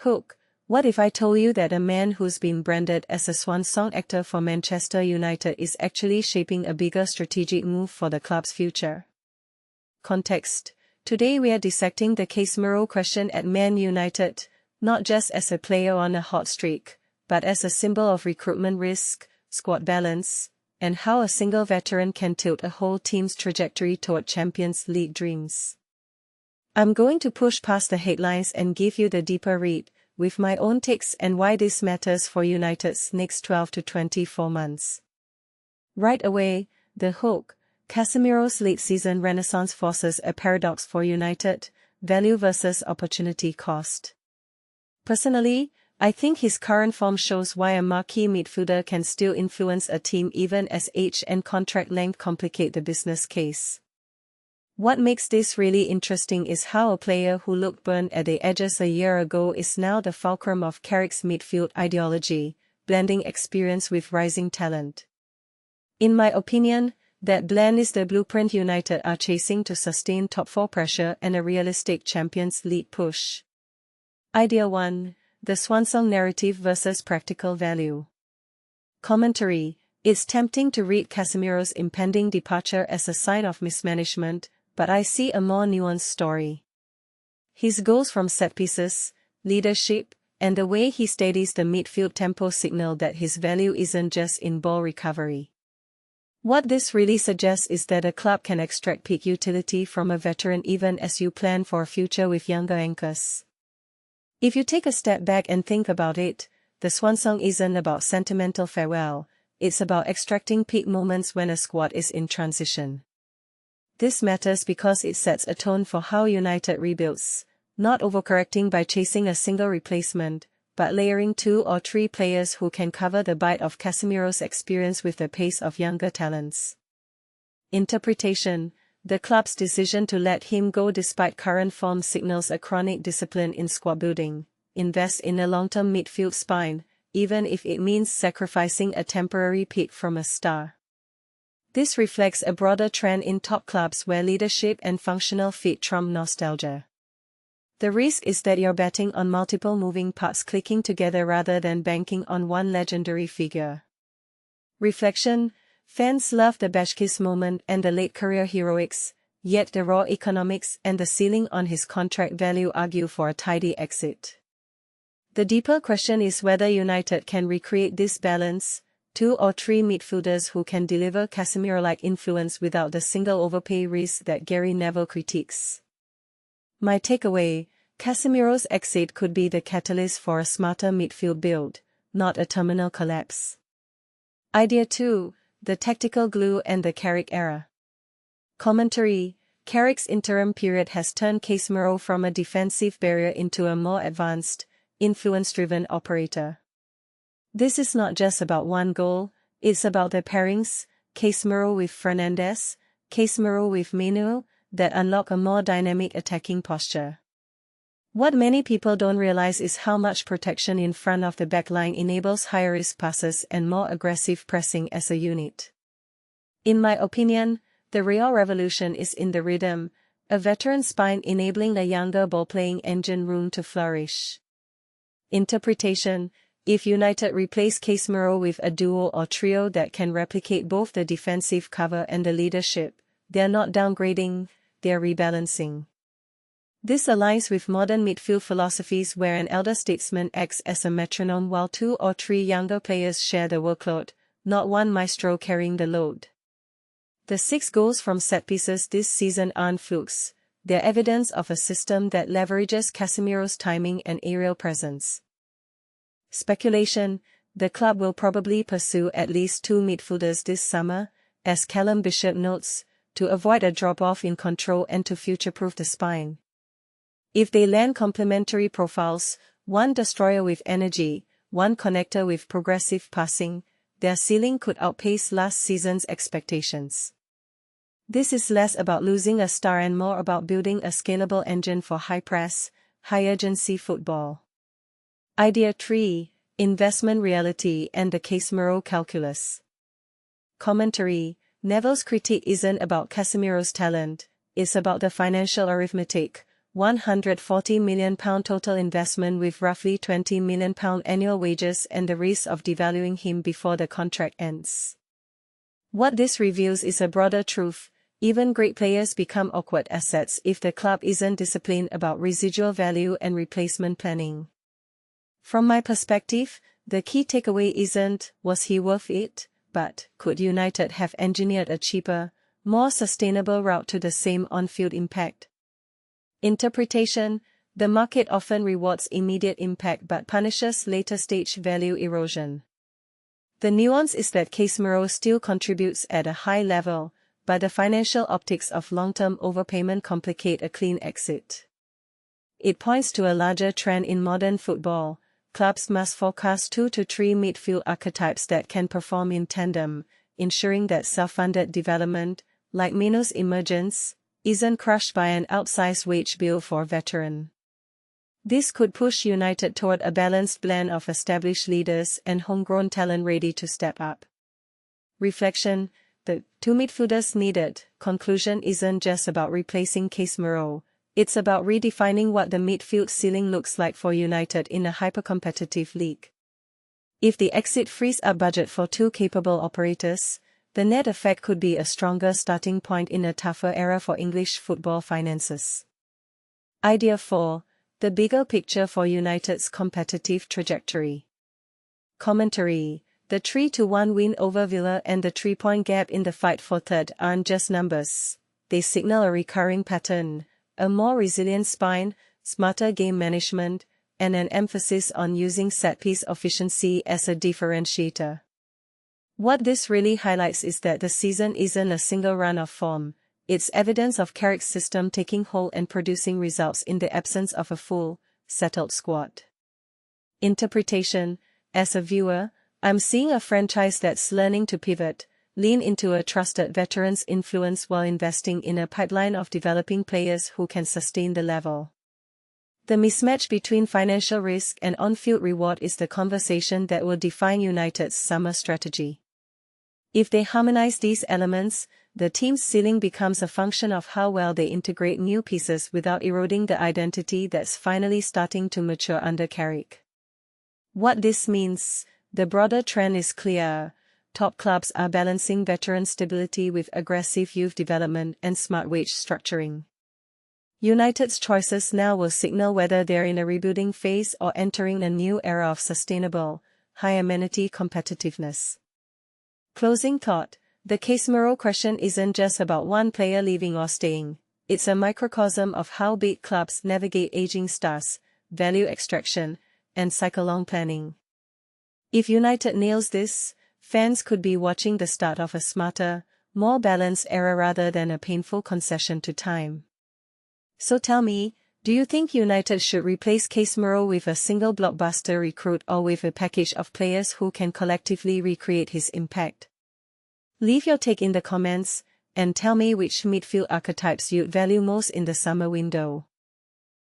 Hook, what if I told you that a man who's been branded as a swan song actor for Manchester United is actually shaping a bigger strategic move for the club's future? Context. Today we are dissecting the Casemiro question at Man United, not just as a player on a hot streak, but as a symbol of recruitment risk, squad balance, and how a single veteran can tilt a whole team's trajectory toward Champions League dreams. I'm going to push past the headlines and give you the deeper read, with my own takes and why this matters for United's next 12 to 24 months. Right away, the hook. Casemiro's late-season renaissance forces a paradox for United: value versus opportunity cost. Personally, I think his current form shows why a marquee midfielder can still influence a team even as age and contract length complicate the business case. What makes this really interesting is how a player who looked burned at the edges a year ago is now the fulcrum of Carrick's midfield ideology, blending experience with rising talent. In my opinion, that blend is the blueprint United are chasing to sustain top 4 pressure and a realistic Champions League push. Idea 1. The Swansong narrative versus practical value. Commentary. It's tempting to read Casemiro's impending departure as a sign of mismanagement, but I see a more nuanced story. His goals from set pieces, leadership, and the way he steadies the midfield tempo signal that his value isn't just in ball recovery. What this really suggests is that a club can extract peak utility from a veteran even as you plan for a future with younger anchors. If you take a step back and think about it, the Swansong isn't about sentimental farewell, it's about extracting peak moments when a squad is in transition. This matters because it sets a tone for how United rebuilds, not overcorrecting by chasing a single replacement, but layering 2 or 3 players who can cover the bite of Casemiro's experience with the pace of younger talents. Interpretation. The club's decision to let him go despite current form signals a chronic discipline in squad building. Invest in a long-term midfield spine, even if it means sacrificing a temporary peak from a star. This reflects a broader trend in top clubs where leadership and functional fit trump nostalgia. The risk is that you're betting on multiple moving parts clicking together rather than banking on one legendary figure. Reflection. Fans love the Bashkiss moment and the late career heroics, yet the raw economics and the ceiling on his contract value argue for a tidy exit. The deeper question is whether United can recreate this balance, 2 or 3 midfielders who can deliver Casemiro-like influence without the single overpay risk that Gary Neville critiques. My takeaway: Casemiro's exit could be the catalyst for a smarter midfield build, not a terminal collapse. Idea 2. The tactical glue and the Carrick era. Commentary. Carrick's interim period has turned Casemiro from a defensive barrier into a more advanced, influence-driven operator. This is not just about one goal, it's about the pairings, Casemiro with Fernandes, Casemiro with Menu, that unlock a more dynamic attacking posture. What many people don't realize is how much protection in front of the backline enables higher-risk passes and more aggressive pressing as a unit. In my opinion, the real revolution is in the rhythm, a veteran spine enabling a younger ball-playing engine room to flourish. Interpretation. If United replace Casemiro with a duo or trio that can replicate both the defensive cover and the leadership, they're not downgrading, they're rebalancing. This aligns with modern midfield philosophies where an elder statesman acts as a metronome while 2 or 3 younger players share the workload, not one maestro carrying the load. The 6 goals from set pieces this season aren't flukes, they're evidence of a system that leverages Casemiro's timing and aerial presence. Speculation. The club will probably pursue at least 2 midfielders this summer, as Callum Bishop notes, to avoid a drop-off in control and to future-proof the spine. If they land complementary profiles, one destroyer with energy, one connector with progressive passing, their ceiling could outpace last season's expectations. This is less about losing a star and more about building a scalable engine for high-press, high-urgency football. Idea 3. Investment reality and the Casemiro calculus. Commentary. Neville's critique isn't about Casemiro's talent, it's about the financial arithmetic. £140 million total investment with roughly £20 million annual wages and the risk of devaluing him before the contract ends. What this reveals is a broader truth: even great players become awkward assets if the club isn't disciplined about residual value and replacement planning. From my perspective, the key takeaway isn't, was he worth it, but, could United have engineered a cheaper, more sustainable route to the same on-field impact? Interpretation: the market often rewards immediate impact but punishes later-stage value erosion. The nuance is that Casemiro still contributes at a high level, but the financial optics of long-term overpayment complicate a clean exit. It points to a larger trend in modern football: clubs must forecast 2 to 3 midfield archetypes that can perform in tandem, ensuring that self-funded development, like Minu's emergence, isn't crushed by an outsized wage bill for a veteran. This could push United toward a balanced blend of established leaders and homegrown talent ready to step up. Reflection: the 2 midfielders needed conclusion isn't just about replacing Casemiro, it's about redefining what the midfield ceiling looks like for United in a hyper-competitive league. If the exit frees up budget for 2 capable operators, the net effect could be a stronger starting point in a tougher era for English football finances. Idea 4. The bigger picture for United's competitive trajectory. Commentary: the 3-1 win over Villa and the 3-point gap in the fight for third aren't just numbers, they signal a recurring pattern, a more resilient spine, smarter game management, and an emphasis on using set-piece efficiency as a differentiator. What this really highlights is that the season isn't a single run of form, it's evidence of Carrick's system taking hold and producing results in the absence of a full, settled squad. Interpretation: as a viewer, I'm seeing a franchise that's learning to pivot, lean into a trusted veteran's influence while investing in a pipeline of developing players who can sustain the level. The mismatch between financial risk and on-field reward is the conversation that will define United's summer strategy. If they harmonize these elements, the team's ceiling becomes a function of how well they integrate new pieces without eroding the identity that's finally starting to mature under Carrick. What this means: the broader trend is clear. Top clubs are balancing veteran stability with aggressive youth development and smart wage structuring. United's choices now will signal whether they're in a rebuilding phase or entering a new era of sustainable, high-amenity competitiveness. Closing thought: the Casemiro question isn't just about one player leaving or staying, it's a microcosm of how big clubs navigate aging stars, value extraction, and cycle-long planning. If United nails this, fans could be watching the start of a smarter, more balanced era rather than a painful concession to time. So tell me, do you think United should replace Casemiro with a single blockbuster recruit or with a package of players who can collectively recreate his impact? Leave your take in the comments, and tell me which midfield archetypes you'd value most in the summer window.